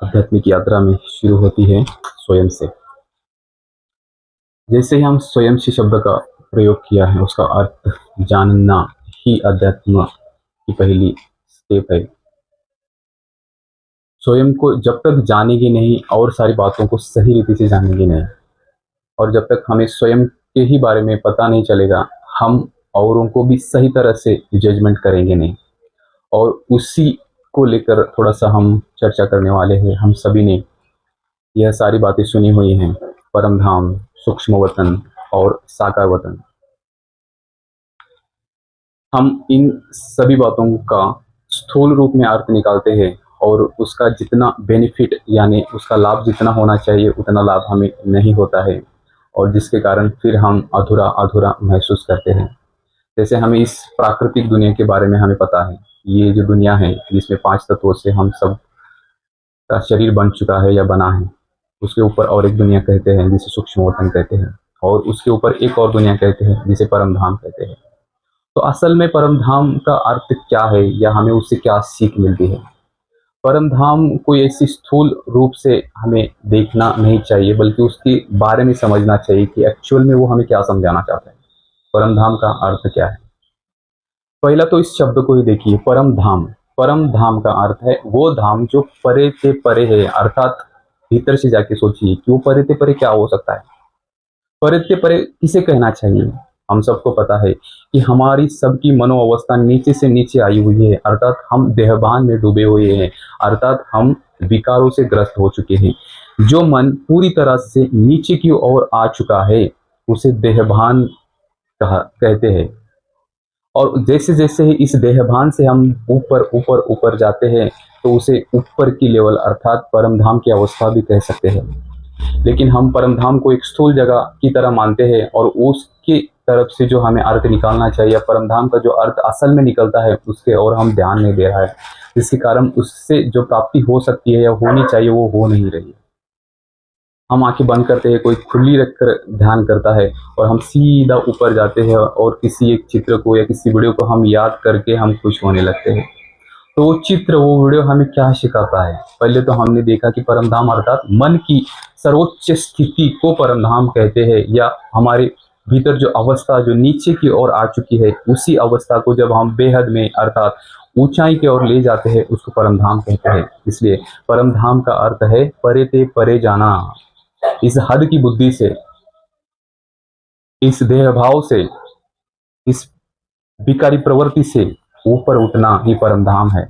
आध्यात्मिक यात्रा में शुरू होती है स्वयं से। जैसे ही हम स्वयं से शब्द का प्रयोग किया है, उसका अर्थ जानना ही अध्यात्म की पहली स्टेप है। स्वयं को जब तक जानेंगे नहीं और सारी बातों को सही रीति से जानेंगे नहीं, और जब तक हमें स्वयं के ही बारे में पता नहीं चलेगा, हम औरों को भी सही तरह से जजमेंट करेंगे नहीं। और उसी को लेकर थोड़ा सा हम चर्चा करने वाले हैं। हम सभी ने यह सारी बातें सुनी हुई हैं, परम धाम, सूक्ष्म वतन और साकार वतन। हम इन सभी बातों का स्थूल रूप में अर्थ निकालते हैं, और उसका जितना बेनिफिट यानी उसका लाभ जितना होना चाहिए उतना लाभ हमें नहीं होता है, और जिसके कारण फिर हम अधूरा अधूरा महसूस करते हैं। जैसे हमें इस प्राकृतिक दुनिया के बारे में हमें पता है, ये जो दुनिया है जिसमें 5 तत्वों से हम सब का शरीर बन चुका है या बना है, उसके ऊपर और एक दुनिया कहते हैं जिसे सूक्ष्म वतन कहते हैं, और उसके ऊपर एक और दुनिया कहते हैं जिसे परम धाम कहते हैं। तो असल में परम धाम का अर्थ क्या है, या हमें उससे क्या सीख मिलती है? परम धाम कोई ऐसी स्थूल रूप से हमें देखना नहीं चाहिए, बल्कि उसके बारे में समझना चाहिए कि एक्चुअल में वो हमें क्या समझाना चाहता है। परम धाम का अर्थ क्या है? पहला तो इस शब्द को ही देखिए, परम धाम। परम धाम का अर्थ है वो धाम जो परे से परे है, अर्थात भीतर से जाके सोचिए कि वो परे से परे क्या हो सकता है। परे से परे किसे कहना चाहिए? हम सबको पता है कि हमारी सबकी मनोअवस्था नीचे से नीचे आई हुई है, अर्थात हम देहभान में डूबे हुए हैं, अर्थात हम विकारों से ग्रस्त हो चुके हैं। जो मन पूरी तरह से नीचे की ओर आ चुका है उसे देहभान कहते हैं। और जैसे जैसे ही इस देहभान से हम ऊपर ऊपर ऊपर जाते हैं, तो उसे ऊपर की लेवल अर्थात परमधाम की अवस्था भी कह सकते हैं। लेकिन हम परमधाम को एक स्थूल जगह की तरह मानते हैं, और उसकी तरफ से जो हमें अर्थ निकालना चाहिए, परमधाम का जो अर्थ असल में निकलता है उसके और हम ध्यान नहीं दे रहा है, जिसके कारण उससे जो प्राप्ति हो सकती है या होनी चाहिए वो हो नहीं रही है। हम आंखें बंद करते हैं, कोई खुली रखकर ध्यान करता है, और हम सीधा ऊपर जाते हैं और किसी एक चित्र को या किसी वीडियो को हम याद करके हम खुश होने लगते हैं। तो वो चित्र, वो वीडियो हमें क्या सिखाता है? पहले तो हमने देखा कि परमधाम अर्थात मन की सर्वोच्च स्थिति को परमधाम कहते हैं, या हमारे भीतर जो अवस्था जो नीचे की ओर आ चुकी है, उसी अवस्था को जब हम बेहद में अर्थात ऊंचाई की ओर ले जाते हैं उसको परमधाम कहते हैं। इसलिए परमधाम का अर्थ है परे ते परे जाना। इस हद की बुद्धि से, इस देह भाव से, इस विकारी प्रवृत्ति से ऊपर उठना ही परमधाम है।